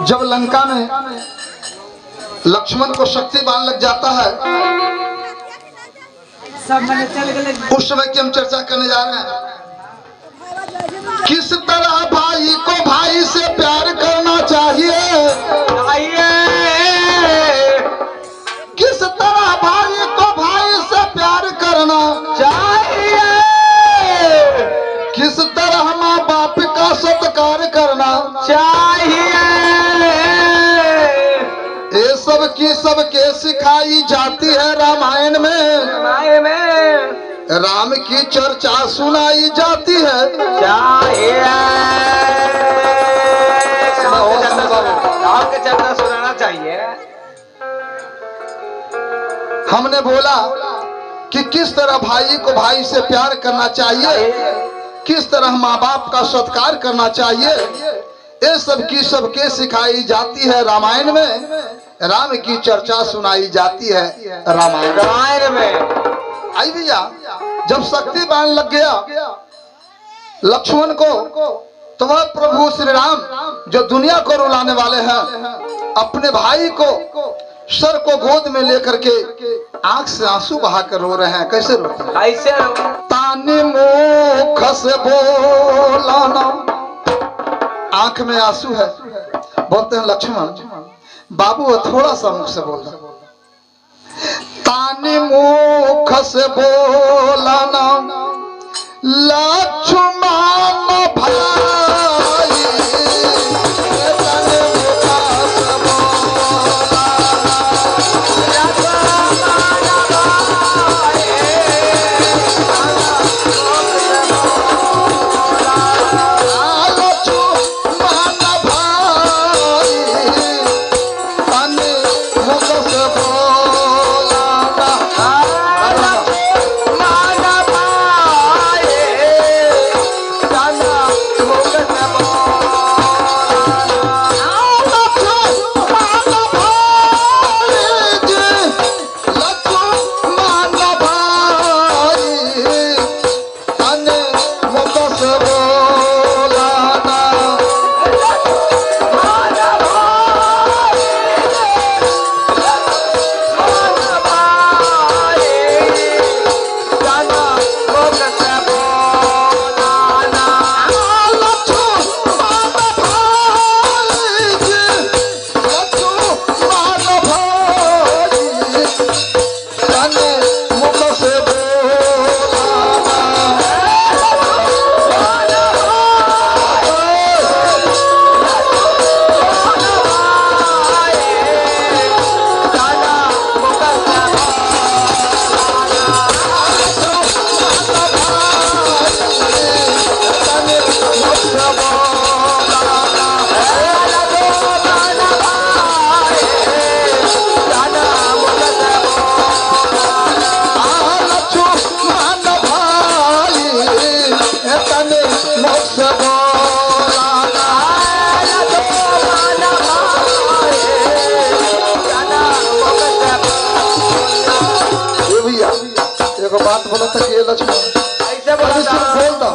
जब लंका में लक्ष्मण को शक्ति बाण लग जाता है, उस समय की हम चर्चा करने जा रहे हैं। किस तरह भाई को भाई से प्यार करना चाहिए, किस तरह भाई को भाई से प्यार करना चाहिए, किस तरह माँ बाप का सत्कार करना चाहिए, ये सब की सबके सिखाई जाती है रामायण में। राम की चर्चा सुनाई जाती है। राम की चर्चा सुनाना चाहिए। हमने बोला कि किस तरह भाई को भाई से प्यार करना चाहिए, किस तरह माँ बाप का सत्कार करना चाहिए, ये सब की सबके सिखाई जाती है रामायण में। राम की चर्चा सुनाई जाती है रामायण में। आई भैया, जब शक्ति बाण लग गया लक्ष्मण को, तो वह प्रभु श्री राम जो दुनिया को रुलाने वाले हैं, अपने भाई को सर को गोद में लेकर के आंख से आंसू बहाकर रो रहे हैं। कैसे रोते हैं? कैसे? तानी मुख से बोलाना, आंख में आंसू है। बोलते हैं लक्ष्मण बाबू थोड़ा सा मुख से बोलना। तानी मुख से बोलाना लक्ष्मण भाई, तानी मुख से बोलाना बात बोला था कि लक्ष्मण ऐसे बोल दो।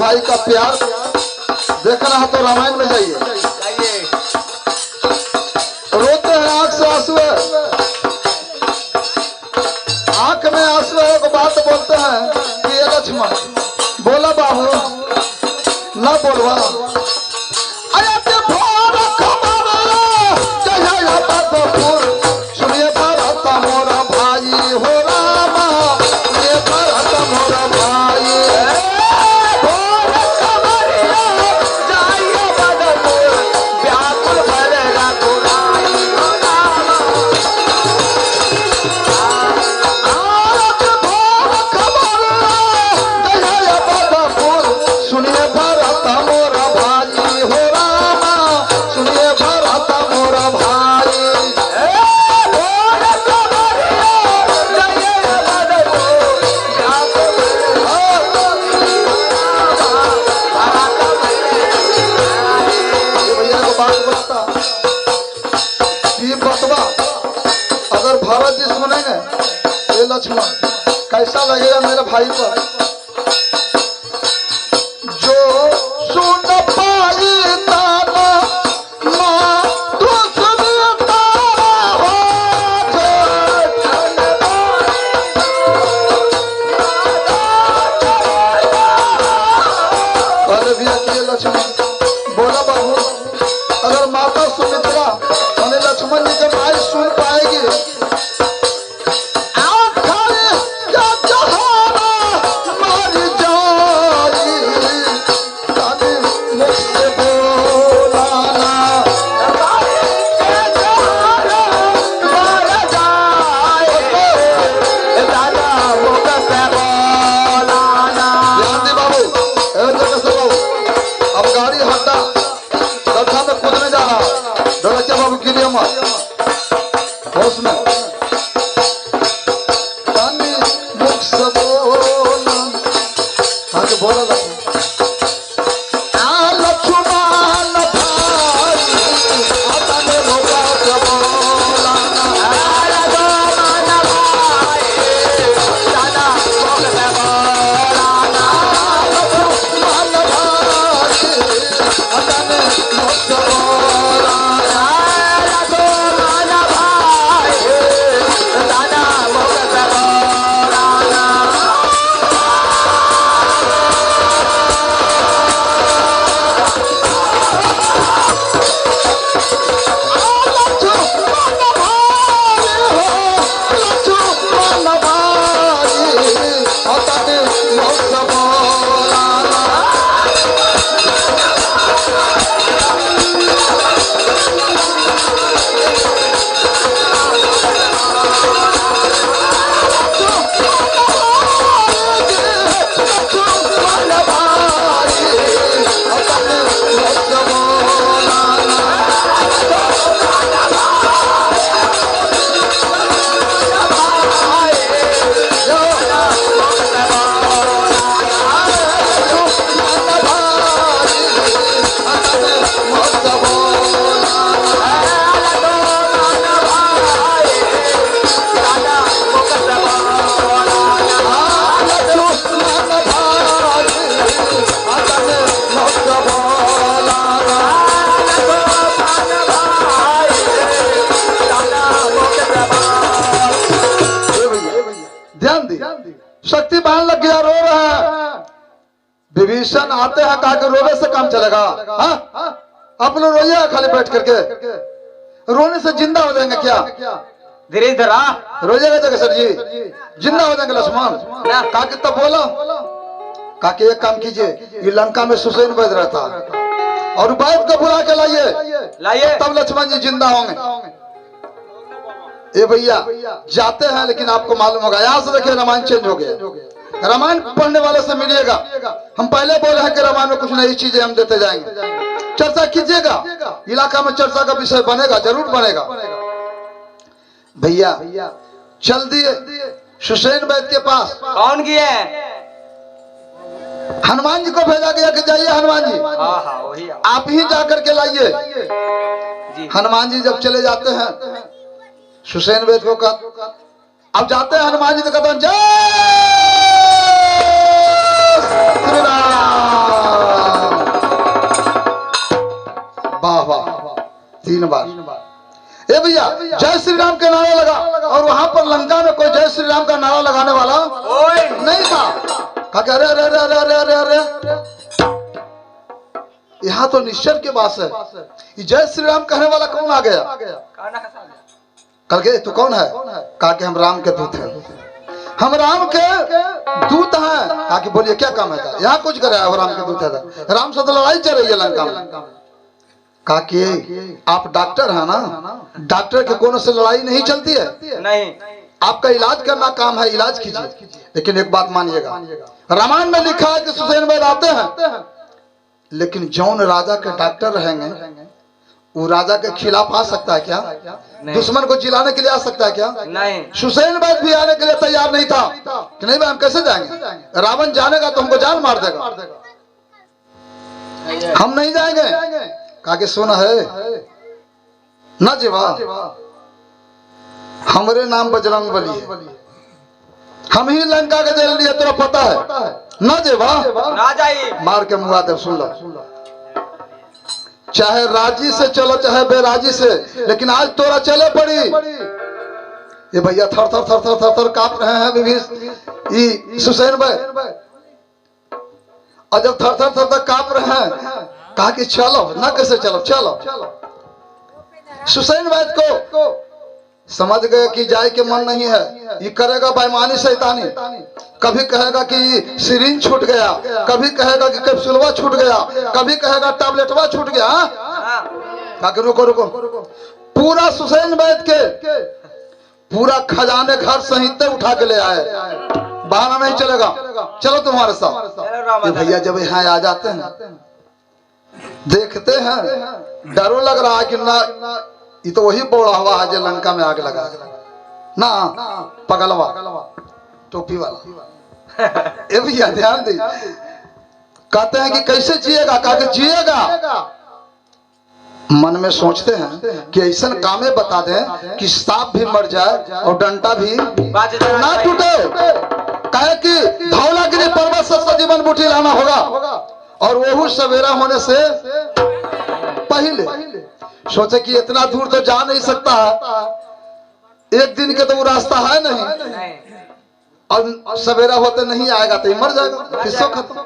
भाई का प्यार देखना है तो रामायण में जाइए। जाइए। रोते हैं आंख से आंसू है, आंख में आंसू है को बात बोलते हैं कि ये लक्ष्मण बोला बाबू ना बोलवा। अरे ते भोर खबर जया बदपुर सुनिए भरत मोरा भाई हो रामा, सुनिए भरत मोरा भाई। भोर खबरिया जाइए बदपुर, व्याकुल भर रघुराई हो रामा। आरत भोर खबर जया बदपुर सुनिए भरत मोरा भाई हो रामा, सुनिए भरत मोरा भाई। भोर खबरिया जाइए बदपुर, व्याकुल ये भैया को बात बता कि बतवा अगर भरत जी सुनेंगे ये लक्ष्मण कैसा लगेगा मेरे भाई पर। जो सुन पाई ताना माँ दुश्मन तारा हो अरे भैया कि ये लक्ष्मण बोला बाबू अगर माता सुमित्रा और लक्ष्मण जी के भाई सुन पाएगी शक्ति बांध लग गया रो रहा है। विभीषण आते हैं कहा कि रोने से काम चलेगा। आप लोग रोइए खाली बैठ करके, रोने से जिंदा हो जाएंगे क्या? धीरे धरा रोइएगा जगह सर जी जिंदा हो जाएंगे लक्ष्मण। कहा कि तब बोला कहा कि एक काम कीजिए, ये लंका में सुसैन बज रहा था और वैद को बुला के लाइए तब लक्ष्मण जी जिंदा होंगे। ये भैया जाते हैं लेकिन आपको मालूम होगा, यहाँ से देखिए रामायण चेंज हो गया। रामायण पढ़ने वाले से मिलिएगा। हम पहले बोले हैं कि रामायण में कुछ नई चीजें हम देते जाएंगे, चर्चा कीजिएगा, इलाका में चर्चा का विषय बनेगा, जरूर बनेगा। भैया चल दिए सुसैन वैद के पास। कौन किए? हनुमान जी को भेजा गया कि जाइए हनुमान जी वही आप ही जाकर के लाइए। हनुमान जी जब चले जाते हैं सुसैन वैद को अब जाते हैं हनुमान जी तो कहते हैं जय श्री राम। 3 बार। ए भैया जय श्री राम के नारा लगा और वहां पर लंका में कोई जय श्री राम का नारा लगाने वाला नहीं था। कहा कि अरे अरे अरे अरे अरे अरे अरे यहाँ तो निश्चर के पास है, ये जय श्री राम कहने वाला कौन आ गया? कल के तू कौन है? कहा कि हम राम के दूत हैं, हम राम के दूत हैं। कहा कि बोलिए क्या काम है? यहाँ कुछ करे राम के दूत है, राम से तो लड़ाई चल रही है लंका में। कहा कि आप डॉक्टर है ना, डॉक्टर के कोनों से लड़ाई नहीं चलती है, नहीं आपका इलाज करना काम है, इलाज कीजिए। लेकिन एक बात मानिएगा, रामायण में लिखा है कि सुसेन वैद आते हैं, लेकिन जौन राजा के डॉक्टर रहेंगे वो राजा के खिलाफ आ सकता है क्या? दुश्मन को जिलाने के लिए आ सकता है क्या? नहीं। सुसेन वैद भी आने के लिए तैयार नहीं था कि नहीं भाई हम कैसे जाएंगे, रावण जानेगा तो हमको जान मार देगा, हम नहीं जाएंगे। कहा कि सुन है ना जीवा, हमारे नाम बजरंग बली है, हम ही लंका के जेल लिए, तेरा पता है ना जीवा? ना जाइए, मार के मुआ दे। सुन लो, चाहे राजी से चलो चाहे बेराजी से, लेकिन आज तोरा चले पड़ी। ये भैया थर थर थर थर थर थर कांप रहे हैं विभीषण सुसेन भाई, और जब थर थर थर थर कांप रहे हैं, कहा कि चलो ना, कैसे चलो चलो। सुसेन वैद को समझ गए कि जाए के मन नहीं है, ये करेगा बेईमानी शैतानी, कभी कहेगा कि सिरिंज छूट गया, कभी कहेगा कि कैप्सूलवा छूट गया, कभी कहेगा टैबलेटवा छूट गया। कहा कि रुको रुको, पूरा सुसेन वैद के पूरा खजाने घर सहित उठा के ले आए, बहाना नहीं चलेगा, चलो तुम्हारे साथ। भैया जब यहाँ आ जाते हैं देखते हैं, डरो लग रहा है कि ना ये तो वही बोला हुआ है जो लंका में आग लगा ना, पगलवा टोपी वाला। ए भैया ध्यान दे, कहते हैं कि कैसे जिएगा? कहा कि जिएगा। मन में सोचते हैं कि ऐसा कामे बता दें कि सांप भी मर जाए और डंडा भी ना टूटे। कहे कि धौलागिरी पर्वत से सजीवन बूटी लाना होगा, और वो सवेरा होने से पहले। सोचे कि इतना दूर तो जा नहीं सकता है, एक दिन के तो वो रास्ता है नहीं, और सवेरा होते नहीं आएगा तो मर जाएगा, किसको खत्म।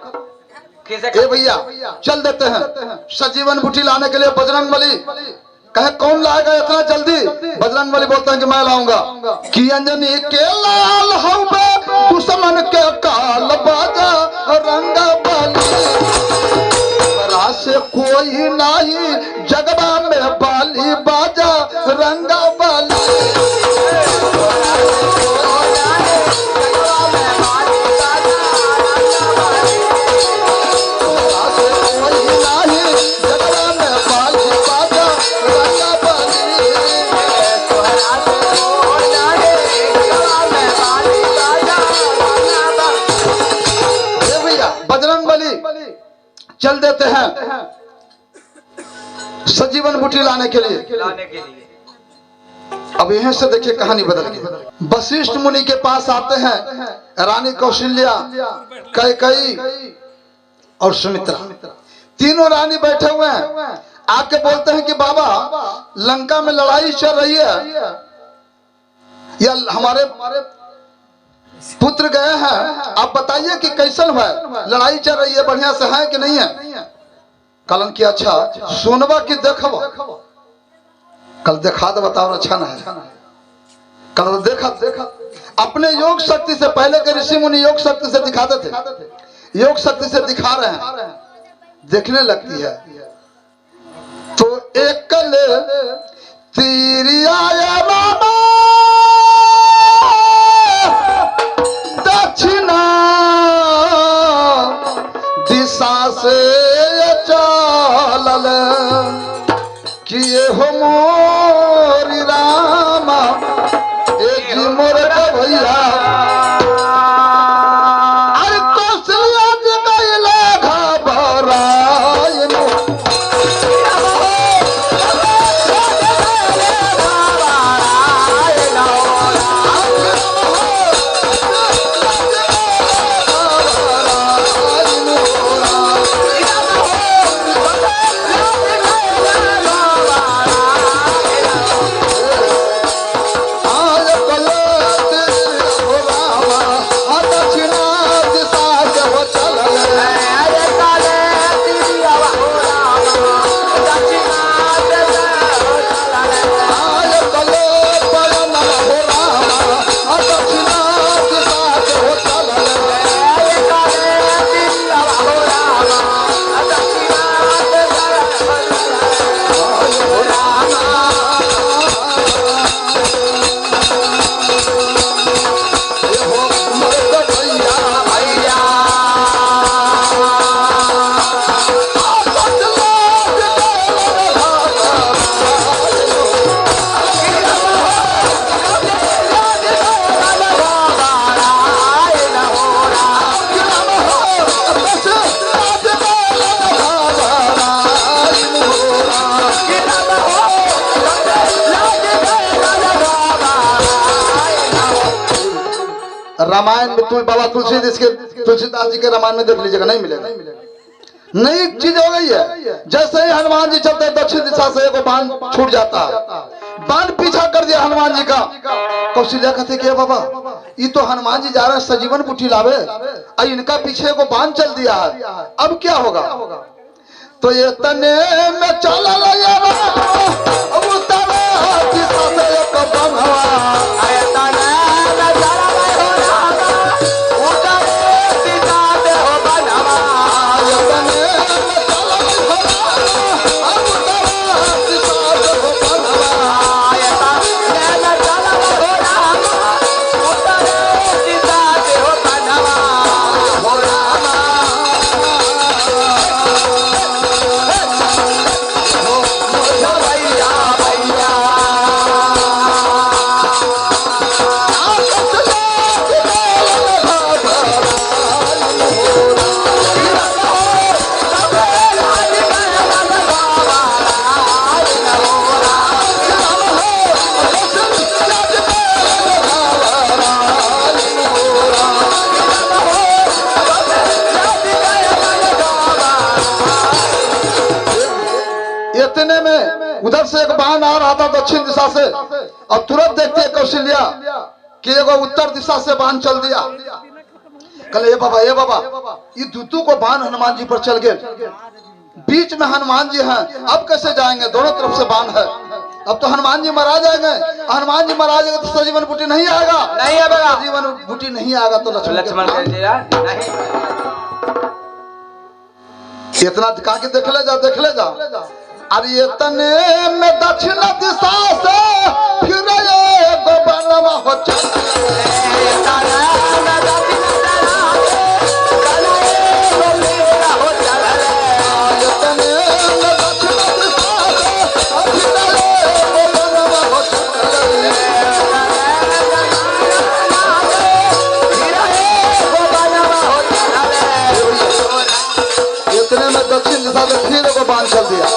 ए भैया चल देते हैं सजीवन बूटी लाने के लिए बजरंग बली। कहे कौन लाएगा इतना जल्दी? बजरंग बली बोलते हैं कि मैं लाऊंगा। कि अंजनी के लाल हवे दुश्मन के काल बाजा रंगा बली, से कोई नहीं जगवा में बाली बाजा रंगा बाली। बजरंग बली चल देते हैं सजीवन बूटी लाने के लिए। अब यहीं से देखिए कहानी बदल गई। वशिष्ठ मुनि के पास आते हैं रानी कौशल्या, कैकेयी और सुमित्रा, तीनों रानी बैठे हुए हैं। आके बोलते हैं कि बाबा लंका में लड़ाई चल रही है, या हमारे पुत्र गए हैं, आप बताइए कि कैसन है, लड़ाई चल रही है, बढ़िया से है कि नहीं है? कलन की अच्छा सुनवा कि देखवा? कल देखा तो बताओ, अच्छा ना है। कल देखा अपने योग शक्ति से, पहले के ऋषि मुनि योग शक्ति से दिखाते थे, योग शक्ति से दिखा रहे हैं, देखने लगती है। तो एक कल तीरिया बाबा दक्षिणा दिशा से चलल किए हो मोरी रामा एक मोर भैया। अरे कौशल्या जी गइले घबराए रामायण में तुम बाबा तुलसीदास जी के रामायण में देख लीजिएगा, नहीं मिलेगा। नई चीज हो गई है। जैसे ही हनुमान जी चलते हैं दक्षिण दिशा से एक बाण छूट जाता है, बाण पीछा कर दिया हनुमान जी का। कौशल्या कहते कि बाबा ये तो हनुमान जी जा रहे हैं सजीवन बुटी लावे, और इनका पीछे को बाण चल दिया है, अब क्या होगा? तो ये तने में चला उधर से एक बाण आ रहा था दक्षिण दिशा से, और तुरंत देखते कौशल्या कि एगो उत्तर दिशा से बाण चल दिया। कल ए बाबा ये दूतों को बाण हनुमान जी पर चल गए, बीच में हनुमान जी हैं, अब कैसे जाएंगे? दोनों तरफ से बाण है, अब तो हनुमान जी मरा जाएंगे। हनुमान जी मरा जाएंगे तो सजीवन बूटी नहीं आएगा, सजीवन बूटी नहीं आएगा तो लक्ष्मण इतना दिखा के देख ले जा। अरे ये तने में दक्षिण दिशा से फिर एगो बाणवा हो इतने में दक्षिण दिशा से फिर एगो बाण चल दिया।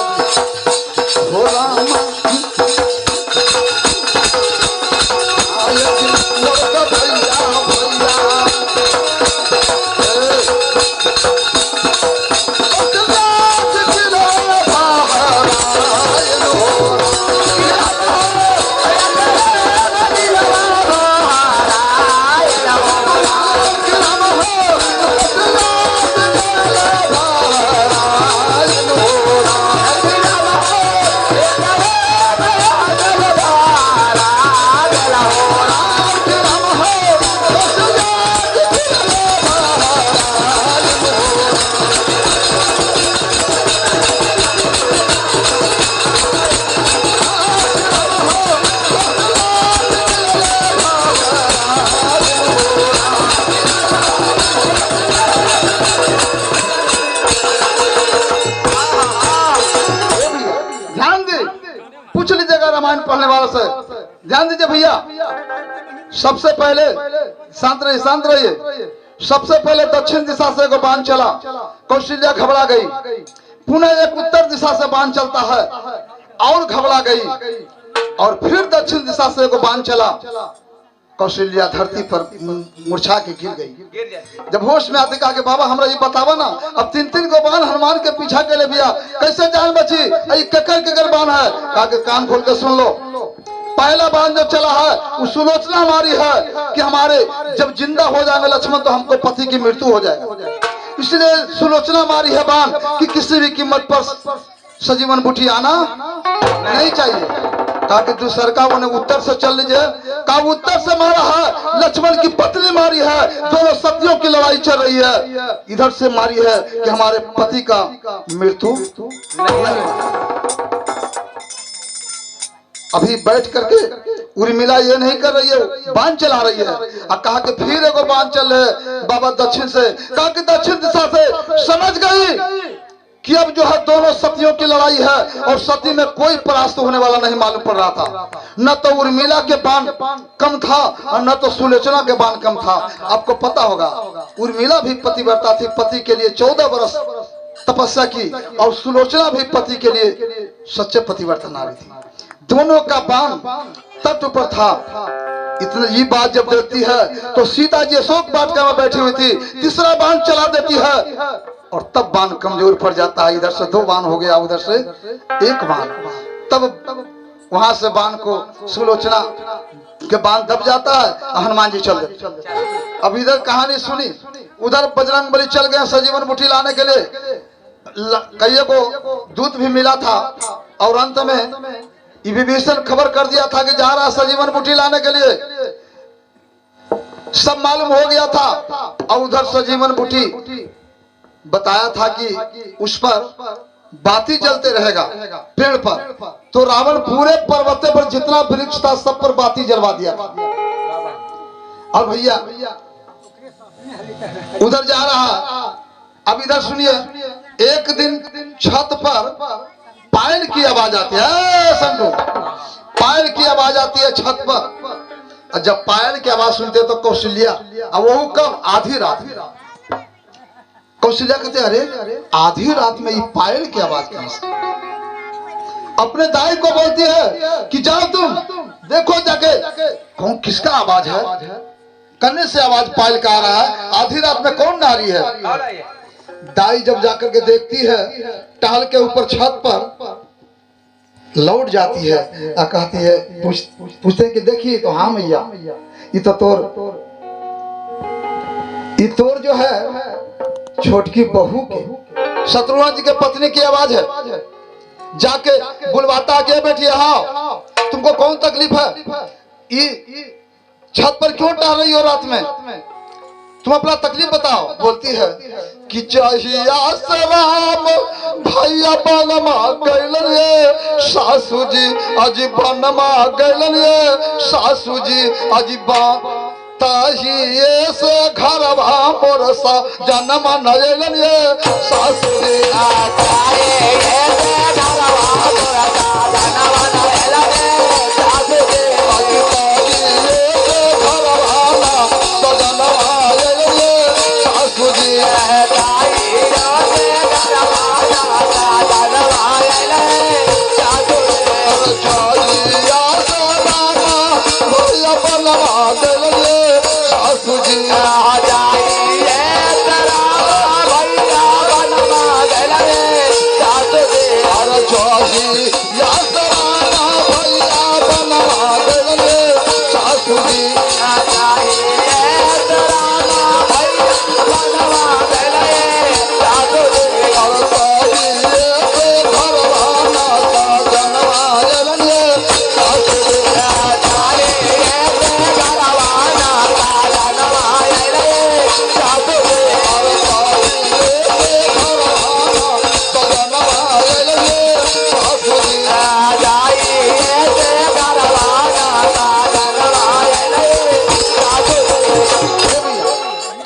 रामायण पढ़ने वालों से ध्यान दीजिए भैया। सबसे पहले शांत रहिए। सबसे पहले दक्षिण दिशा से एक बाण चला, कौशल्या घबरा गई। पुनः एक उत्तर दिशा से बाण चलता है और घबरा गई, और फिर दक्षिण दिशा से एक बाण चला। कौशल्या धरती पर मूर्छा के गिर गई। जब होश में आते कहा कि बाबा हमरा ये बतावा ना, अब 3 को बाण हनुमान के पीछा के ले भैया कैसे जान बची? केकर बाण है? कहा कि कान खोल के सुन लो। पहला बाण जो चला है वो सुलोचना हमारी है कि हमारे जब जिंदा हो जाएंगे लक्ष्मण तो हमको पति की मृत्यु हो जाएगा, इसलिए सुलोचना हमारी है बाण कि किसी भी कीमत पर सजीवन बूटी आना नहीं चाहिए। कहा कि दूसर का उन्हें उत्तर से चल लीजिए। कहा उत्तर से मारा है, लक्ष्मण की पत्नी मारी है, दोनों सतियों की लड़ाई चल रही है। इधर से मारी है कि हमारे पति का मृत्यु नहीं। अभी बैठ करके उर्मिला ये नहीं कर रही है, बाण चला रही है। और कहा कि फिर एगो बाण चल रहे बाबा दक्षिण से। कहा कि दक्षिण दिशा से समझ गई कि अब जो है दोनों सतियों की लड़ाई है और सती में कोई परास्त होने वाला नहीं मालूम पड़ रहा था। न तो उर्मिला के बाण कम था और न तो सुलोचना के बाण कम था। आपको पता होगा उर्मिला भी पतिव्रता थी, पति के लिए 14 वर्ष तपस्या की, और सुलोचना भी पति के लिए सच्चे पतिव्रता नारी थी। दोनों का बाण तट पर था। इतना ये बात जब देखती है तो सीता जी अशोक वाटिका में बैठी हुई थी, तीसरा बाण चला देती है और तब बाण कमजोर पड़ जाता है। इधर से 2 बाण हो गया, उधर से 1 बाण। तब वहां से बाण को सुलोचना के बाण दब जाता है, हनुमान जी चल गए। अब इधर कहानी सुनी, उधर बजरंगबली चल गए सजीवन बूटी लाने के लिए। कईये को दूत भी मिला था और अंत में विभीषण खबर कर दिया था कि जा रहा सजीवन बूटी लाने के लिए, सब मालूम हो गया था। और उधर सजीवन बूटी बताया था कि उस पर बाती जलते रहेगा पेड़ पर। तो रावण पूरे पर्वत पर जितना वृक्ष था सब पर बाती जलवा दिया था। और भैया उधर जा रहा। अब इधर सुनिए, एक दिन छत पर पायल की आवाज आती है। संतु पायल की आवाज आती है छत पर। और जब पायल की आवाज सुनते तो कौशल्या, अब वो कब? आधी रात। कौशल्या कहते अरे आधी रात में ये पायल की आवाज कहां से? अपने दाई को बोलती है कि जाओ तुम देखो जाके कौन किसका आवाज है। कन्ने से आवाज पायल का आ रहा है, आधी रात में कौन नारी है। दाई जब जाकर के देखती है, टहल के ऊपर छत पर लौट जाती है और कहती है, पूछते हैं कि देखिए तो हाँ मैया, ये तो तोर जो है छोटकी बहू के शत्रुघ्न जी के पत्नी की आवाज है। जाके बुलवाता के बेटी, हाँ तुमको कौन तकलीफ है? ये छत पर क्यों टहल रही हो रात में? तुम अपना तकलीफ बताओ। बोलती है कि चाहिया सलाम भैया बनमा गैलन ये सासू जी अजी बनमा गैलन ये सासू जी अजी ताहिए से घरवा मोर सा जन्म नयलन ये सासू जी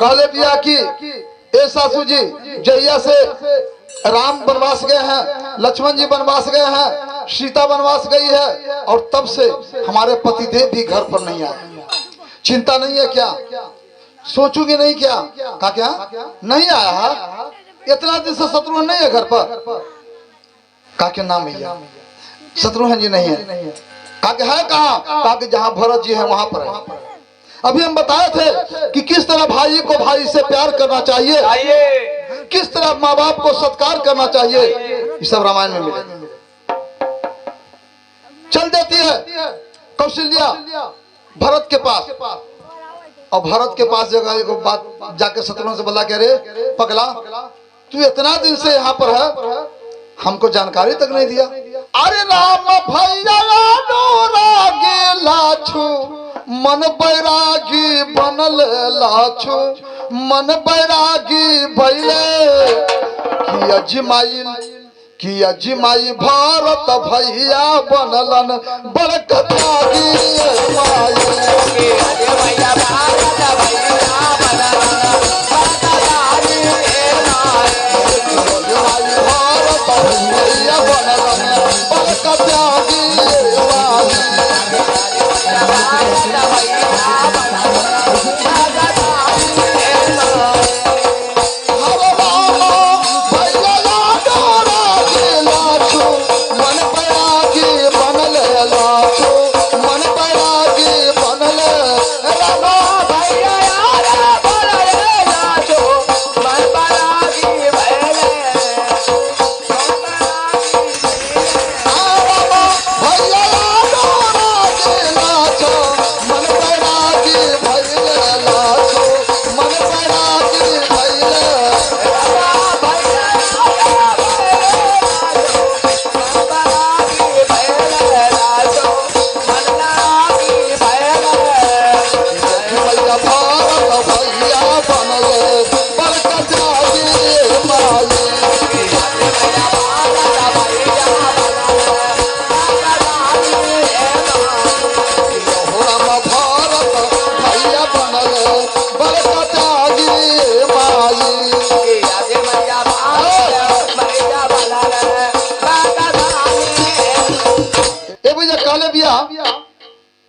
कहले पिया कि ए सासू जी जैया से राम वनवास गए हैं, लक्ष्मण जी वनवास गए हैं, सीता वनवास गई है और तब से हमारे पतिदेव भी घर पर नहीं आए। चिंता नहीं है क्या? सोचूगी नहीं क्या? कहा क्या नहीं आया है? इतना दिन से शत्रुघ्न नहीं है घर पर? कहा के नाम भैया शत्रुघ्न जी नहीं है। कहा के है कहाँ? कहा के जहाँ भरत जी है वहां पर है। अभी हम बताए थे कि किस तरह भाई को भाई से प्यार करना चाहिए, किस तरह माँ बाप को सत्कार करना चाहिए, ये सब रामायण में मिले। चल देती है कौशल्या भरत के पास और भरत के पास जगह को बात जाके शत्रुघ्न से बोला, कह रे पगला तू इतना दिन से यहाँ पर है, हमको जानकारी तक नहीं दिया। अरे राम भैया लाछू मन बैरागी बनल लाछू मन बैरागी भैले कि अजमाई भारत भैया बनलन बड़कतागी मन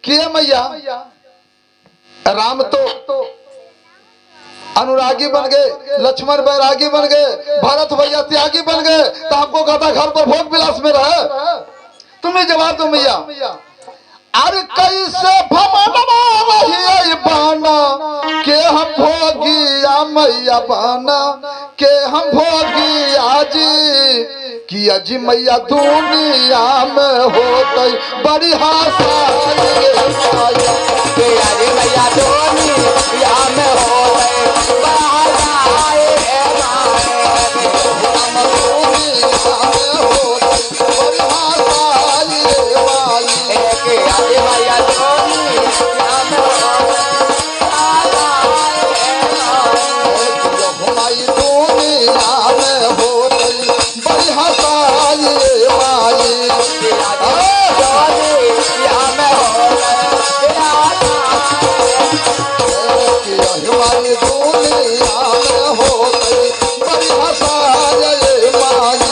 कि ये मैया राम तो अनुरागी बन गए, लक्ष्मण बैरागी बन गए, भरत भैया त्यागी बन गए, तो हमको कहता घर पर भोग विलास में रहे। तुमने जवाब दो मैया। अरे कैसे भमनवा रही बाना के हम भोगिया मैया बाना के हम भोगी आज कि अजी मैया दुनिया में हो गई बड़ी हासाई के अरे मैया दुनिया में हो गए बहाई के अरे मैया दुनिया में हमारी दुनिया में हो गई बड़ी हसाई माई दुनिया में हो गए हमारी दुनिया में हो गई बड़ी हसाई माई अरे मैया दुनिया में हो गए हमारी दुनिया में हो गई बड़ी हसाई माई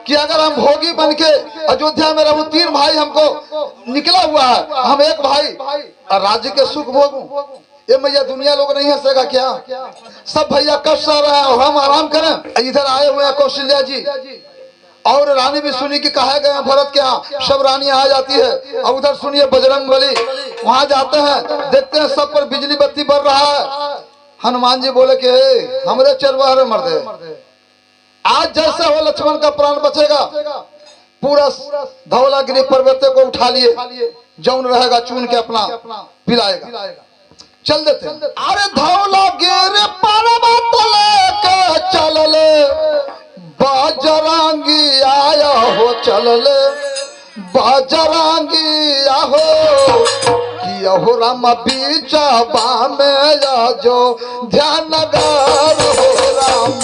कि अगर हम भोगी बन के अयोध्या में रहूं, तीन भाई हमको निकला हुआ है, हम एक भाई और राज्य के सुख भोगूं, ये मैया दुनिया लोग नहीं हंसेगा क्या? सब भैया कष्ट सह रहे हैं और हम आराम करें। इधर आए हुए हैं कौशल्या जी और रानी भी सुनी कि कहा गए हैं भरत के यहाँ, सब रानी आ जाती है। और उधर सुनिए बजरंगबली, वहां जाते हैं, देखते हैं सब पर बिजली बत्ती बर रहा है। हनुमान जी बोले कि हमरे चरवाहे मर्दे, आज जैसे हो लक्ष्मण का प्राण बचेगा, पूरा धौलागिरी पर्वत को उठा लिए, जौन रहेगा चुन के अपना पिलाएगा। चल देते हैं। अरे धौलागिरी पर्वत लेके चलले, बाजरांगी आया हो चलले, बाजरांगी आहो कि अहो राम बीचबा में जो ध्यान नगर हो राम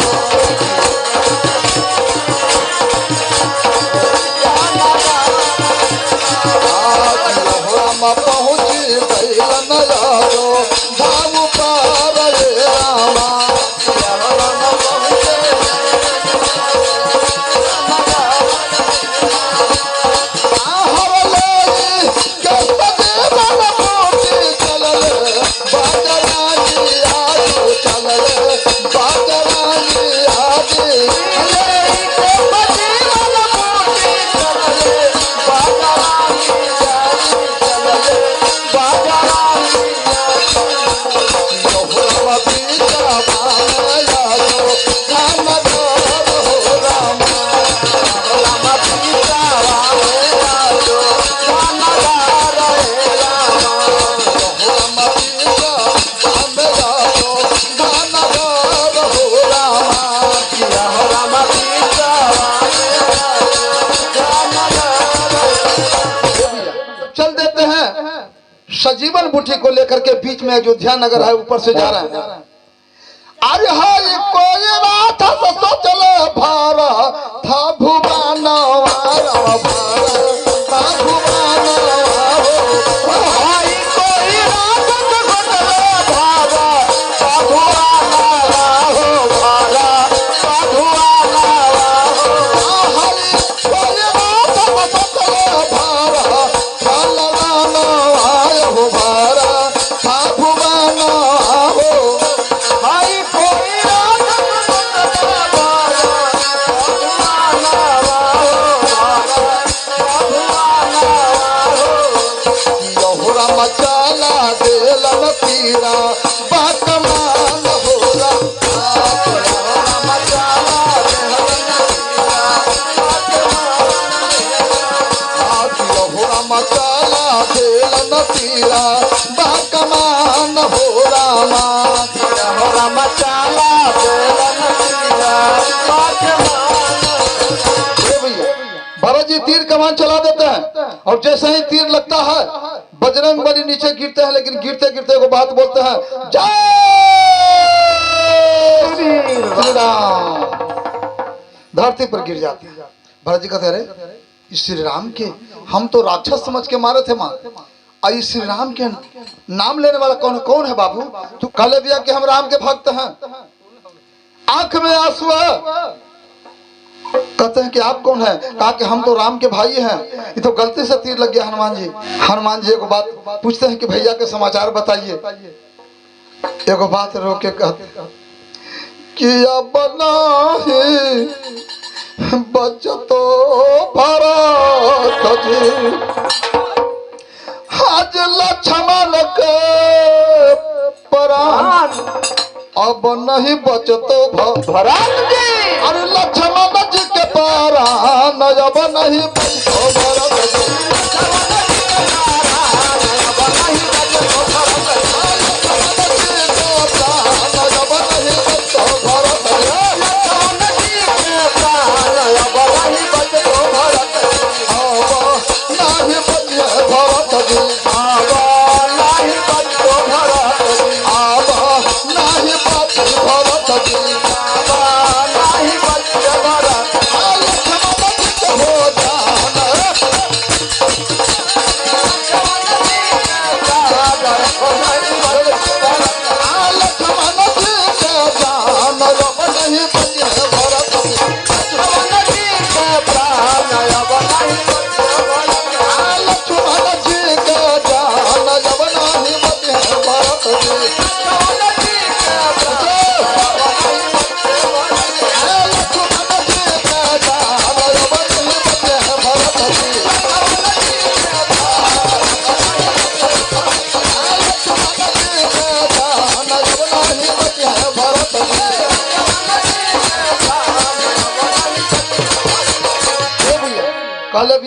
पहुंची गैलन यारो धाम पार रे रामा सजीवन बुटी को लेकर के बीच में अयोध्या नगर है, ऊपर से जा रहे हैं। अरे हाय कोई रात सो चले भारा था भुवन वारा भारा था भुवन हाय कोई रात सो चले भारा था भुवन भारा था भुवन हाय कोई रात सो चले भारा था ललन आयो भारा था भुवन हो हाय कोई रात मचाला देलन पीरा बाकमान हो मचाला देलन पीरा बाकमान हो रामा मचाला देलन पीरा बाकमान। भरत भरत जी तीर कमान चला देते हैं और जैसे ही तीर लगता है बजरंग बली नीचे गिरते हैं, लेकिन गिरते गिरते को बात बोलते हैं, जय श्री राम। धरती पर गिर जाती है। भरत जी कहते अरे इस श्री राम के हम तो राक्षस समझ के मारे थे मां, और इस श्री राम के नाम लेने वाला कौन है बाबू? तू कह दिया कि हम राम के भक्त हैं। आंख में आंसू है। कहते हैं कि आप कौन है? कहा कि हम तो राम के भाई हैं। ये तो गलती से तीर लग गया हनुमान जी। हनुमान जी को बात पूछते हैं कि भैया के समाचार बताइए। एगो बात रोके कहते कि अब नाही बचतो भरत जी, आज लक्ष्मण के प्राण अब नहीं बचतो भरत जी। अरे लक्ष्मण जी के प्राण अब नहीं बचतो भरत जी।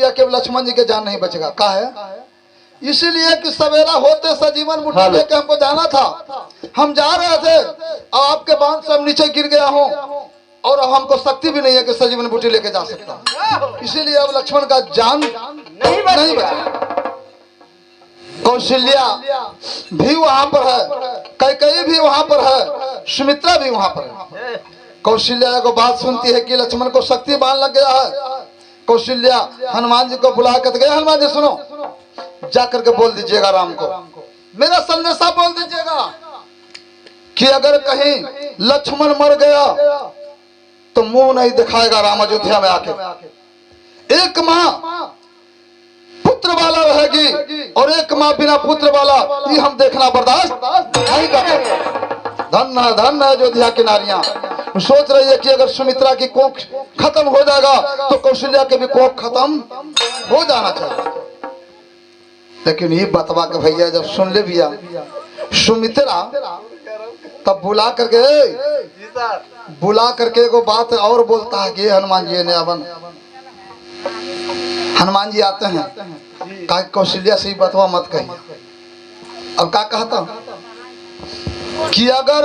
केवल लक्ष्मण जी के जान नहीं बचेगा। कहा है इसीलिए कि सवेरा होते सजीवन मुट्ठी लेके हमको जाना था। हम जा रहे थे और आपके बांध से हम नीचे गिर गया हूँ और हमको शक्ति भी नहीं है कि सजीवन बूटी लेके जा सकता। इसीलिए अब लक्ष्मण का जान नहीं बचा। कौशल्या भी वहां पर है, कैकेयी भी वहां पर है, सुमित्रा भी वहां पर है। कौशल्या को बात सुनती है कि लक्ष्मण को शक्ति बाण लग गया है। कौशल्या हनुमान जी को बुला कर गए, हनुमान जी सुनो, जा करके बोल दीजिएगा राम को, मेरा संदेशा बोल दीजिएगा कि अगर कहीं लक्ष्मण मर गया तो मुंह नहीं दिखाएगा राम अयोध्या में आके। एक माँ पुत्र वाला रहेगी और एक माँ बिना पुत्र वाला, ये हम देखना बर्दाश्त नहीं करते। धन है अयोध्या की नारियां। सोच रही है कि अगर सुमित्रा की कोख खत्म हो जाएगा तो कौशल्या के भी कोख खत्म हो जाना चाहिए। लेकिन ये बतवा के भैया जब सुन ले भैया सुमित्रा, तब बुला करके एगो बात और बोलता है कि हनुमान जी ने अवन हनुमान जी आते हैं, कहा कौशल्या से ही बतवा मत कहिए। अब क्या कहता कि अगर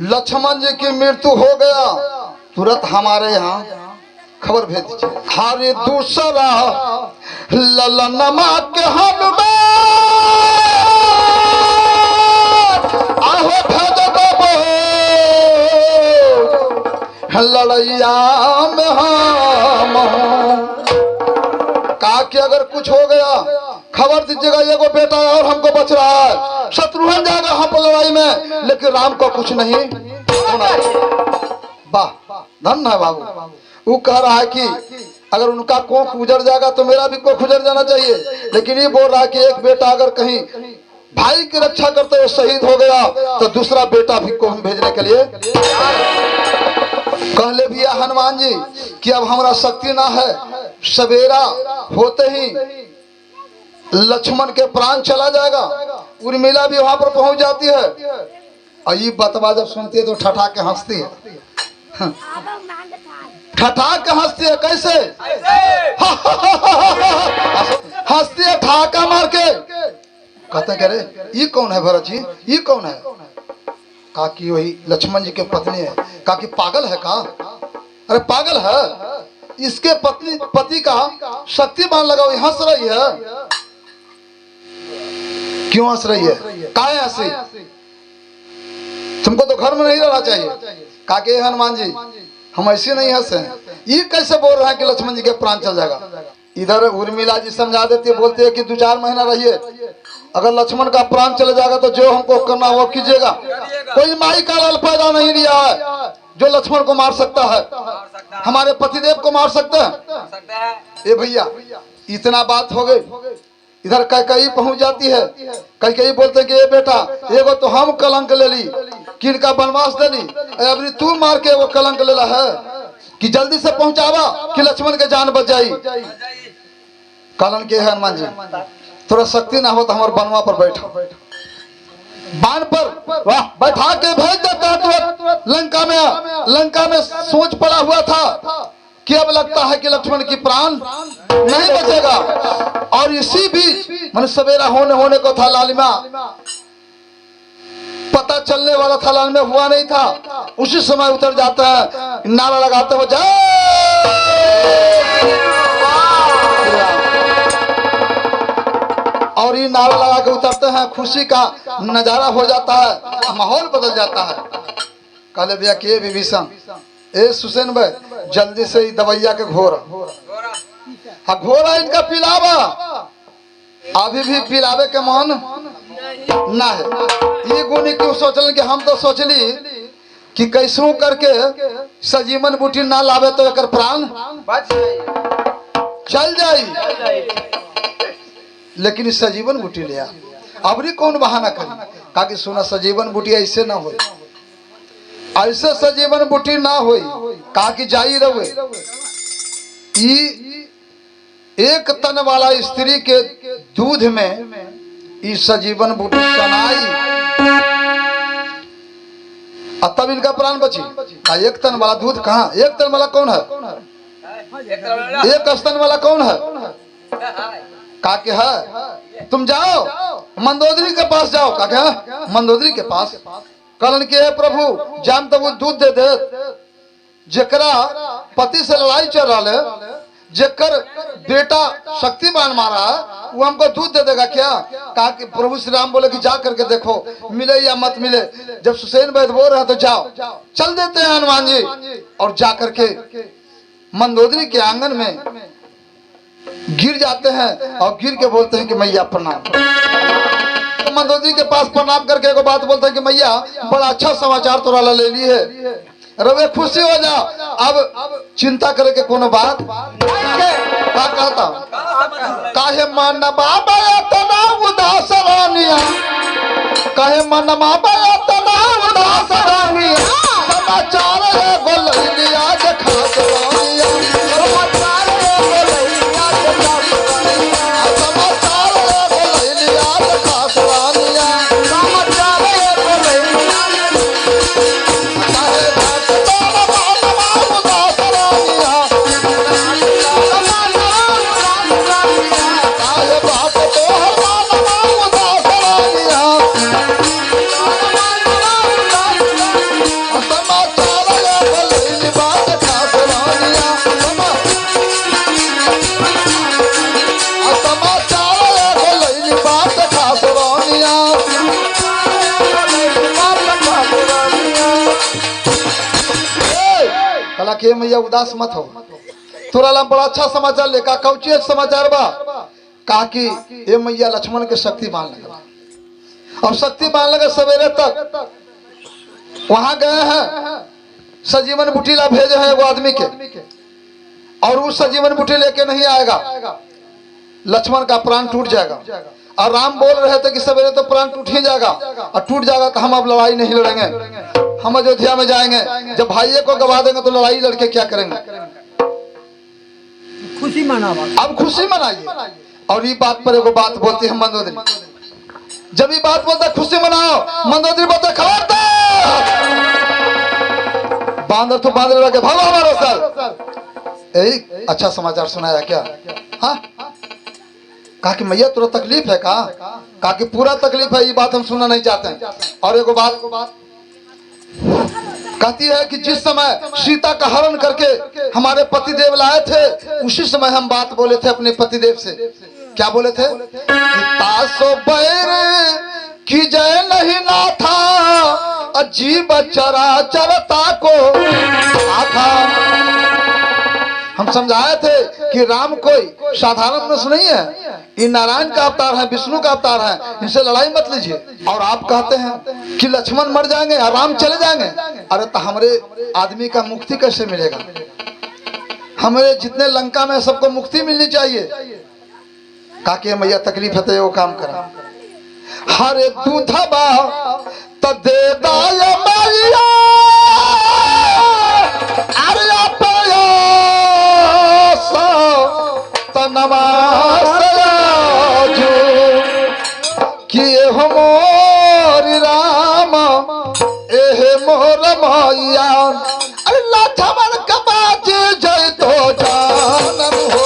लक्ष्मण जी की मृत्यु हो गया तुरंत हमारे यहाँ खबर भेज दीजिए। हरे दूसरा ललनमा के हनुमान आहो भेज देबो लड़ैया में हम। कहा कि अगर कुछ हो गया खबर दीजिएगा, ये को बेटा और हमको बच रहा है, शत्रुघ्न जाएगा हम लड़ाई में, लेकिन राम को कुछ नहीं होना। वाह धन है बाबू। वो कह रहा है कि अगर उनका कोख उजड़ जाएगा तो मेरा भी कोख उजड़ जाना चाहिए, लेकिन ये बोल रहा है कि एक बेटा अगर कहीं भाई की रक्षा करते हुए शहीद हो गया तो दूसरा बेटा भी को भेजने के लिए कहले भैया हनुमान जी कि अब हमारा शक्ति ना है। सवेरा होते ही लक्ष्मण के प्राण चला जाएगा। उर्मिला भी वहां पर पहुंच जाती है और ये बतवा जब सुनती है तो ठठा के हंसती है। ठठा के हंसती है कैसे? हंसती है ठाका मार के। कहते कह रहे ये कौन है भरत जी, ये कौन है? कहा कि वही लक्ष्मण जी के पत्नी है। कहा कि पागल है का? अरे पागल है, इसके पति का शक्तिमान लगा हुई हंस रही है। क्यों हंस रही है? काहे हंसी? तुमको तो घर में नहीं रहना चाहिए। कहा कि हनुमान जी हम ऐसे नहीं हंसे हैं। ये कैसे बोल रहे हैं कि लक्ष्मण जी के प्राण चल जाएगा? इधर उर्मिला जी समझा देती है, बोलते हैं कि 2-4 महीना रहिए, अगर लक्ष्मण का प्राण चले जाएगा तो जो हमको करना वो कीजिएगा। कोई माई का लाल पैदा नहीं लिया है जो लक्ष्मण को मार सकता है, हमारे पतिदेव को मार सकते हैं। ए भैया इतना बात हो गई। इधर कैकेयी पहुंच जाती है। कैकेयी बोलते हैं कि ए बेटा एगो तो हम कलंक ले ली कि इनका वनवास दे ली, अभी तू मार के वो कलंक लेला है कि जल्दी से पहुंचावा कि लक्ष्मण के जान बच जाई। कलन के है हनुमान जी, थोड़ा शक्ति ना हो तो हमारे बनवा पर बैठो, बाण पर वाह बैठा के भेज देता है तुरंत लंका में। लंका में सोच पड़ा हुआ था कि अब लगता है कि लक्ष्मण की प्राण नहीं बचेगा। और इसी बीच मन सवेरा होने को था, लालिमा पता चलने वाला था, लालिमा हुआ नहीं था। उसी समय उतर जाता है, नारा लगाते हो जय। और ये नारा लगा के उतरते हैं, खुशी का नजारा हो जाता है, माहौल बदल जाता है। कहले भैया के विभीषण ए सुसेन भाई जल्दी से दवैया के घोरा, हाँ घोरा इनका पिलावा। अभी भी पिलावे के मन ना है। ये गुनी क्यों सोचल कि हम तो सोचली कि कैसो करके सजीवन बूटी ना लावे तो एक प्राण चल जाई, लेकिन सजीवन बूटी लिया। अबरी कौन बहाना करी? कहा कि सुना सजीवन बूटी ऐसे ना हो, ऐसे सजीवन बूटी ना हो। कहा कि जाई रहे एक तन वाला स्त्री के दूध में ई सजीवन बूटी सनाई, तब इनका प्राण बची। कहा एक तन वाला दूध कहाँ? एक तन वाला कौन है? एक स्तन वाला कौन है? कहा कि है तुम जाओ मंदोदरी के पास जाओ। कहा क्या? मंदोदरी के पास। कलन के है प्रभु जान तो वो दूध दे दे, जेकरा पति से लड़ाई चल रहा है, जेकर बेटा शक्तिमान मारा वो हमको दूध दे देगा क्या? कहा कि प्रभु श्री राम बोले कि जा करके देखो मिले या मत मिले। जब सुसेन वैद्य बोल रहे तो जाओ, चल देते हैं हनुमान जी। और जा करके मंदोदरी के आंगन में गिर जाते हैं और गिर के बोलते हैं कि मैया प्रणाम। तो मंदोदरी के पास प्रणाम करके एक बात बोलते हैं कि मैया बड़ा अच्छा समाचार तोरा ले ली है, रवे खुशी हो जाओ, अब चिंता करे के कोनो बात का कहता। काहे मन बाबा तना उदास रानिया, काहे मन बाबा तना उदास रानिया, समाचार है गोलैया के खास रानिया, समाचार है गोलैया के खास रानिया, समाचार है गोलैया के खास रानिया, समाचार है गोलैया काहे भक्ता बाबा उदास रानिया, काहे बात तो बाबा उदास रानिया, समाचार है गोलैया बात खास रानिया, समाचार है गोलैया बात खास रानिया। कला के मैया उदास मत हो, तोरा ला बड़ा अच्छा समाचार लेका कौची एक समाचार बा। कहा कि ये मैया लक्ष्मण के शक्ति मान लगा, और शक्ति मान लगा सवेरे तक वहां गए हैं, सजीवन बूटी ला भेजे हैं वो आदमी के, और वो सजीवन बूटी लेके नहीं आएगा, लक्ष्मण का प्राण टूट जाएगा। और राम बोल रहे थे कि सवेरे तो प्राण टूट ही जाएगा, और टूट जाएगा तो हम अब लड़ाई नहीं लड़ेंगे, हम अयोध्या में जाएंगे। जब भाइये को गवा देंगे तो लड़ाई लड़के क्या करेंगे? खुशी मनावा, अब खुशी मनाइए। और ये बात पर एक बात बोलती है मंदोदरी, जब ये बात बोलता खुशी मनाओ, मंदोदरी बोलते खबरदार बांदर तो बांदर लगे भागो हमारे सर। यही अच्छा समाचार सुनाया क्या? हाँ कहा कि मैया तुरा तकलीफ है का? कहा कि पूरा तकलीफ है, ये बात हम सुनना नहीं चाहते हैं। और एक बात कहती है कि जिस समय सीता का हरण करके हमारे पतिदेव लाए थे, उसी समय हम बात बोले थे अपने पतिदेव से। क्या बोले थे? तासो बैर की जय नहीं ना था, अजीब चरा चरता को आखा। हम समझाए थे कि राम कोई साधारण मनुष्य नहीं है, ये नारायण का अवतार है, विष्णु का अवतार है, इनसे लड़ाई मत लीजिए। और आप कहते हैं कि लक्ष्मण मर जाएंगे और राम चले जाएंगे। अरे तो हमारे आदमी का मुक्ति कैसे मिलेगा? हमारे जितने लंका में सबको मुक्ति मिलनी चाहिए। काके मैया तकलीफ है तो वो काम करा। हरे दूधबा तो दे दाय मैया, अरे किए हो मोर राम एहे मोर मैया, अल्लाह थमन कबाज जय तो जानम हो।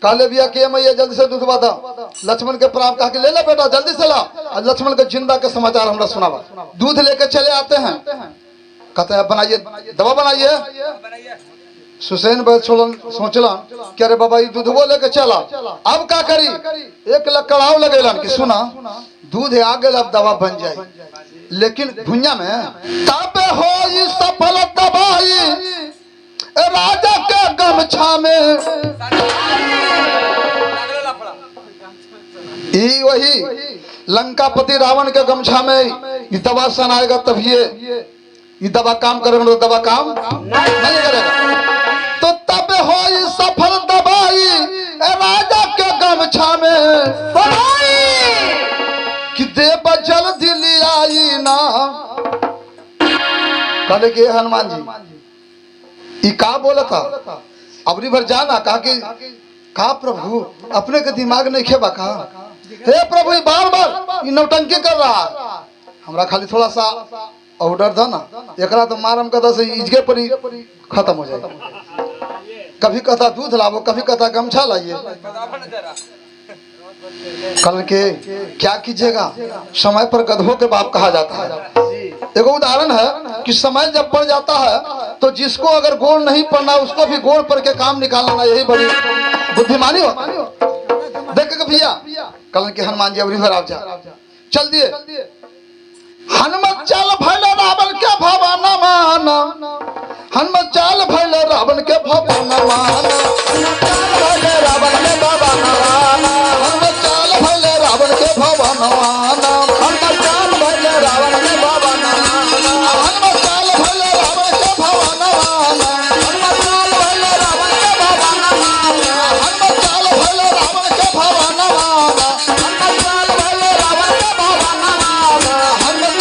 काले भैया के मैया जल्दी से दूध बाधा लक्ष्मण के प्राण कहा कि ले ला बेटा जल्दी से ला। और लक्ष्मण के जिंदा के समाचार हमरा सुनावा। दूध लेके चले आते हैं, कहते हैं बनाइए दवा बनाइए। सुसैन भाई सोचला कि अरे बाबा ये दूध वो लेके चला, अब क्या करी? एक लकड़ाव लगेलन कि सुना दूध आ गए अब दवा बन जाए। लेकिन भुइया में तब हो सफल दवाई राजा के गमछा में, वही लंकापति रावण के गमछा में ये दवा सन आएगा तभी ये दवा काम करेगा, तो दवा काम नहीं करेगा। तो तब हो सफल दवाई राजा के गमछा में कि देव जल्दी ले आई ना। कहले कि हनुमान जी ये का बोला था? अबरी भर जाना कहा कि का प्रभु अपने के दिमाग नहीं खेबा का? हे प्रभु बार बार ये नौटंकी कर रहा है, हमरा खाली थोड़ा सा ऑर्डर था ना, एकरा तो मारम कदा से इजगे पर ही खत्म हो जाए। कभी कहता दूध लाओ, कभी कहता गमछा लाइए। कल के क्या कीजिएगा, समय पर गधों के बाप कहा जाता है। एक उदाहरण है कि समय जब पड़ जाता है तो जिसको अगर गोड़ नहीं पड़ना उसको भी गोड़ पड़ के काम निकालना, यही बड़ी बुद्धिमानी होता है। देख भैया कल के हनुमान जी अवरी भर आप जा चल दिए। हनुमत चाल भैले रावण के भवन माना, हनुमत चाल भैले रावण के भवन माना, रावण के भवन माना, हनुमत चाल भैले रावण के भवन माना, हनुमत चाल भैले रावण के भवन माना, हनुमत चाल भैले रावण के भवन माना, हनुमत चाल भैले रावण के भवन माना, हनुमत चाल भैले रावण के भवन माना, हनुमत चाल भैले रावण के भवन माना, हनुमत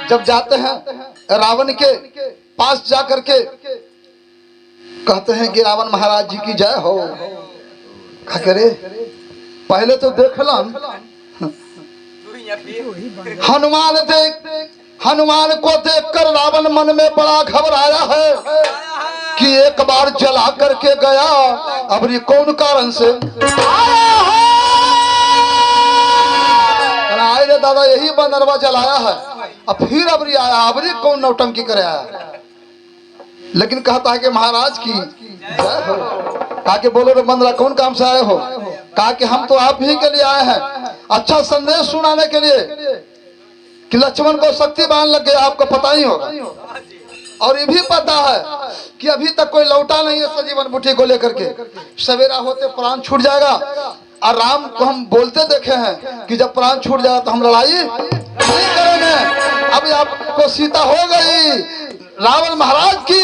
जब जाते हैं रावण के पास जाकर के कहते हैं कि रावण महाराज जी की जय हो। का करे पहले तो देखलन हनुमान को देखकर रावण मन में बड़ा घबराया है कि एक बार जला करके गया, अब ये कौन कारण से आए रे दादा, यही बंदरवा जलाया है, अब फिर अबरी आया, अबरी कौन नौटंकी करे आया। लेकिन कहता है कि महाराज की जय हो। कहा कि बोलो रे बंदरा, कौन काम से आए हो। कहा कि हम तो आप ही के लिए आए हैं, अच्छा संदेश सुनाने के लिए कि लक्ष्मण को शक्तिवान लग गया, आपको पता ही होगा। और ये भी पता है कि अभी तक कोई लौटा नहीं है सजीवन बूटी को लेकर के, सवेरा होते प्राण छूट जाएगा। और राम को हम बोलते देखे हैं कि जब प्राण छूट जाएगा तो हम लड़ाई नहीं करेंगे। अभी आपको सीता हो गई, रावण महाराज की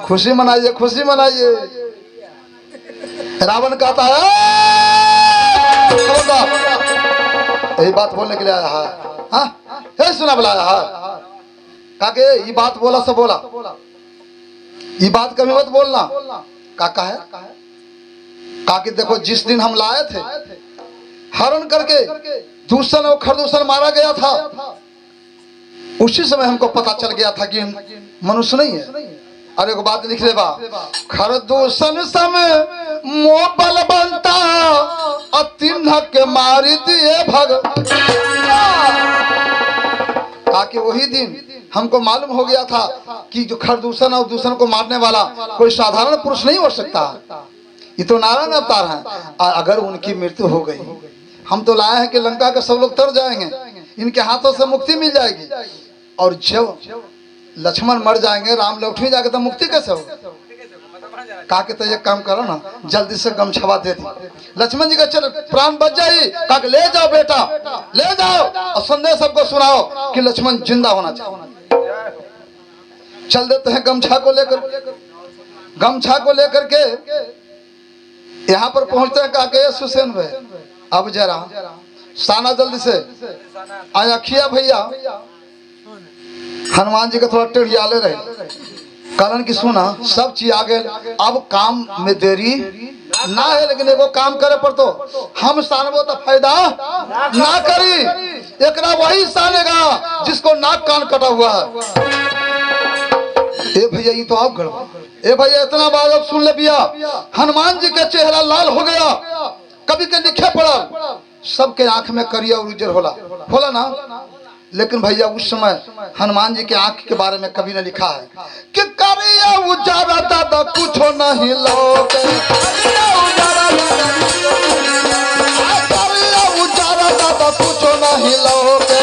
खुशी मनाइए, खुशी मनाइए। रावण कहता है यही बात बोलने के लिए आया है, हाँ यही सुना बुलाया है। कहा कि ये बात बोला सब बोला, ये बात कभी मत बोलना। काका है कहा कि देखो जिस दिन हम लाए थे हरण करके दूषण और खरदूषण मारा गया था, उसी समय हमको पता चल गया था कि मनुष्य नहीं है। अरे एक बात लिख ले बा, खरदूषण समय मोह बल बनता अतिन्ह के मारी दिए भग। ताकि वही दिन हमको मालूम हो गया था कि जो खरदूषण और दूषण को मारने वाला कोई साधारण पुरुष नहीं हो सकता, ये तो नारायण अवतार हैं। अगर उनकी मृत्यु हो गई, हम तो लाए हैं कि लंका के सब लोग तर जाएंगे, इनके हाथों से मुक्ति मिल जाएगी। और जब लक्ष्मण मर जाएंगे, राम लौट ही जाएंगे, तो मुक्ति कैसे होगी। कहा कि तो ये काम करो ना, जल्दी से गमछवा दे दी। लक्ष्मण जी का चल प्राण बच जाए। कहा कि ले जाओ बेटा, ले जाओ और संदेश सबको सुनाओ कि लक्ष्मण जिंदा होना चाहिए। चल देते हैं गमछा को लेकर के यहाँ पर पहुंचते हैं। कहा कि सुसेन भाई अब जरा साना जल्दी से आया खिया भैया। हनुमान जी का थोड़ा टेढ़ियाले रहे, कारण की सुना सब चीज आ गए, अब काम में देरी ना है। लेकिन एगो काम करे पर तो हम सानबो तो फायदा ना करी, एकरा वही सानेगा जिसको नाक कान कटा हुआ है। ए भैया ये तो आप गड़बड़। ए भैया इतना बात अब सुन ले भैया, हनुमान जी का चेहरा लाल हो गया, कभी के लिखे पड़ा, सबके आंख में करिया और उजर होला ना। लेकिन भैया उस समय हनुमान जी के आंख के बारे में कभी ने लिखा है कि करिया उजारा दादा कुछ नहीं लोगे, करिया उजारा दादा कुछ नहीं लोगे।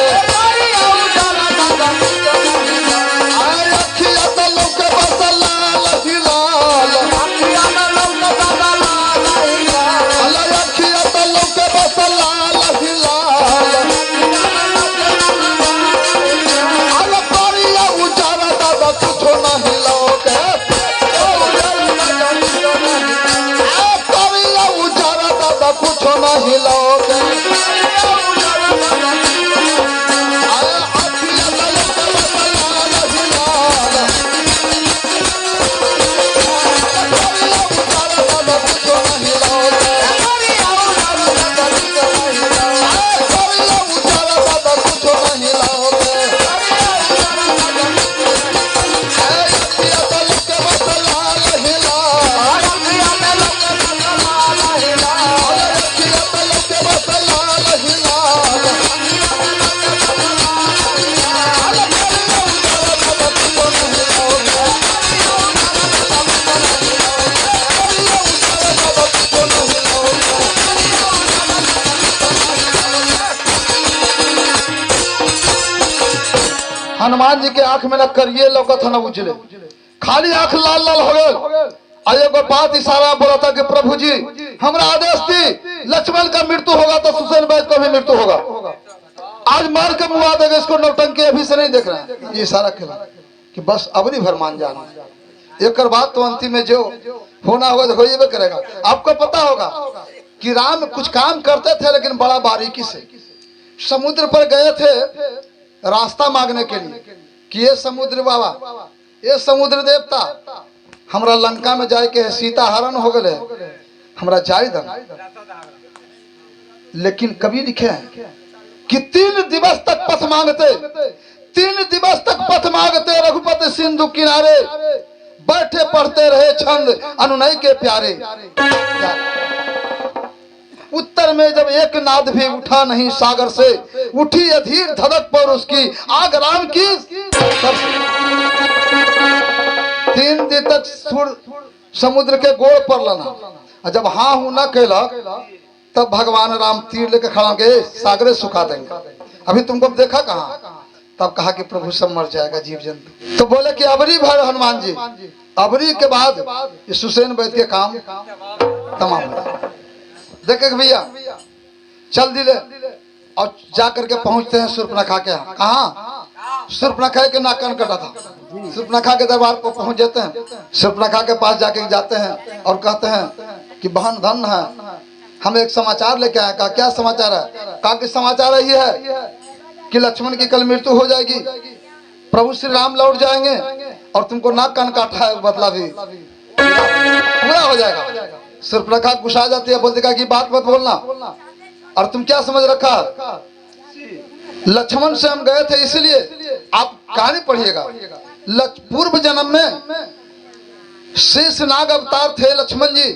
हनुमान जी के आंख में न करिए लौकत न उजले, खाली आंख लाल लाल हो गए। एगो बात इशारा बोला था कि प्रभु जी हमरा आदेश दी, लक्ष्मण का मृत्यु होगा तो सुसेन बैद का भी मृत्यु होगा। आज मार के मुआ देगा इसको, नौटंकी अभी से नहीं देख रहे हैं। ये इशारा खेला कि बस अबरी भर मान जाना, एक बात तो अंतिम में जो होना होगा तो होइबे करेगा। आपको पता होगा कि राम कुछ काम करते थे लेकिन बड़ा बारीकी से। समुद्र पर गए थे रास्ता मांगने के लिए कि ये समुद्र बाबा, ये समुद्र देवता हमरा लंका में जाए के है, सीता हरण हो गए, हमरा जाए दन। लेकिन कवि लिखे हैं कि 3 दिवस तक पथ मांगते, 3 दिवस तक पथ मांगते रघुपति सिंधु किनारे, बैठे पढ़ते रहे छंद अनुनय के प्यारे। उत्तर में जब एक नाद भी उठा नहीं सागर से, उठी अधीर धड़क पर उसकी आग राम की। 3 दिन तक समुद्र के गोड़ पर लना, और जब हाँ हूं न कहलक तब भगवान राम तीर लेकर खड़ा के सागरे सुखा देंगे, अभी तुमको देखा कहाँ। तब कहा कि प्रभु सब मर जाएगा जीव जंतु। तो बोले कि अबरी भर हनुमान जी, अबरी के बाद ये सुसेन वैद्य के काम तमाम हो। देखे भैया चल दिले और जाकर के पहुंचते हैं शूर्पणखा के यहाँ। कहाँ? शूर्पणखा के नाकन कटा था। शूर्पणखा के दरबार पर पहुंच जाते हैं, शूर्पणखा के पास जाके जाते हैं और कहते हैं कि बहन धन है, हम एक समाचार लेके आए। कहा क्या समाचार है? कहा कि समाचार यही है कि लक्ष्मण की कल मृत्यु हो जाएगी, प्रभु श्री राम लौट जाएंगे और तुमको नाक कान काटा है बदला भी पूरा हो जाएगा। शूर्पणखा गुस्सा जाती है, बोलती है कि बात मत बोलना, और तुम क्या समझ रखा, लक्ष्मण से हम गए थे इसलिए। आप कहानी पढ़िएगा, पूर्व जन्म में शेषनाग अवतार थे लक्ष्मण जी,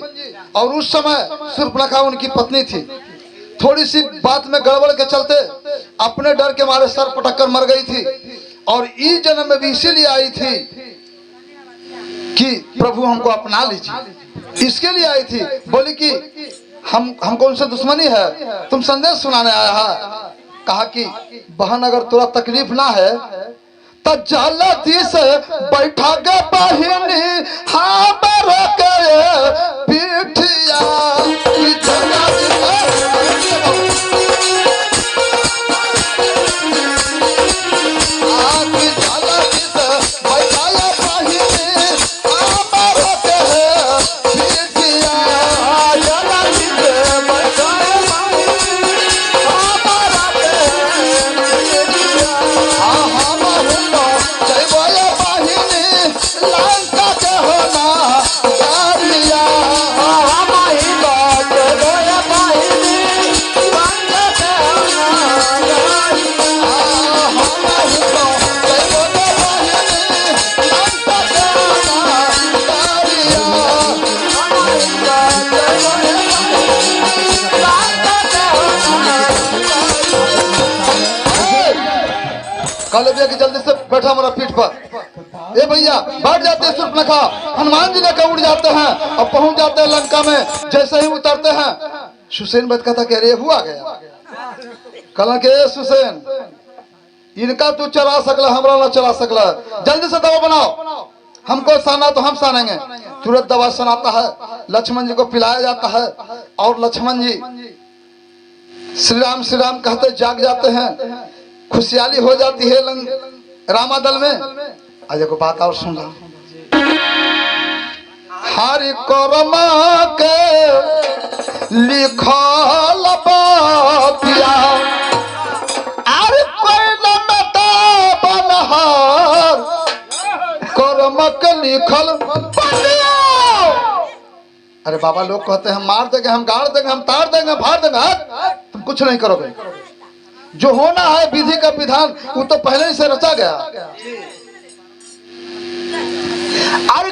और उस समय शूर्पणखा उनकी पत्नी थी। थोड़ी सी बात में गड़बड़ के चलते अपने डर के मारे सर पटक कर मर गई थी, और इस जन्म में भी इसीलिए आई थी कि प्रभु हमको अपना लीजिए, इसके लिए आई थी। बोली कि हमको उनसे दुश्मनी है, तुम संदेश सुनाने आया है। कहा कि बहन अगर तुरा तकलीफ ना है तो जल्दी से बैठा के बहिनी हाँ पीठिया कि जल्दी से बैठा हमारा पीठ पर। ए भैया बैठ जाते हैं शूर्पणखा, हनुमान जी लेकर उड़ जाते हैं और पहुंच जाते हैं लंका में। जैसे ही उतरते हैं सुसेन बद कहता कह रहे हुआ गया। कल के सुसेन इनका तू चला सकला, हमरा ना चला सकला, जल्दी से दवा बनाओ, हमको साना तो हम सानेंगे। तुरंत दवा सनाता है, लक्ष्मण जी को पिलाया जाता है और लक्ष्मण जी श्री राम कहते जाग जाते हैं। खुशहाली हो जाती है रामादल में। आज को बात और सुन लो, हरि कर्मा के लिखल बातिया अरे कोई न मता बनहर कर्म के लिखल बातिया। अरे बाबा लोग कहते हैं हम मार देंगे, हम गाड़ देंगे, हम तार देंगे, फाड़ देंगे, तुम कुछ नहीं करोगे। जो होना है विधि का विधान वो तो पहले ही से रचा गया। अरे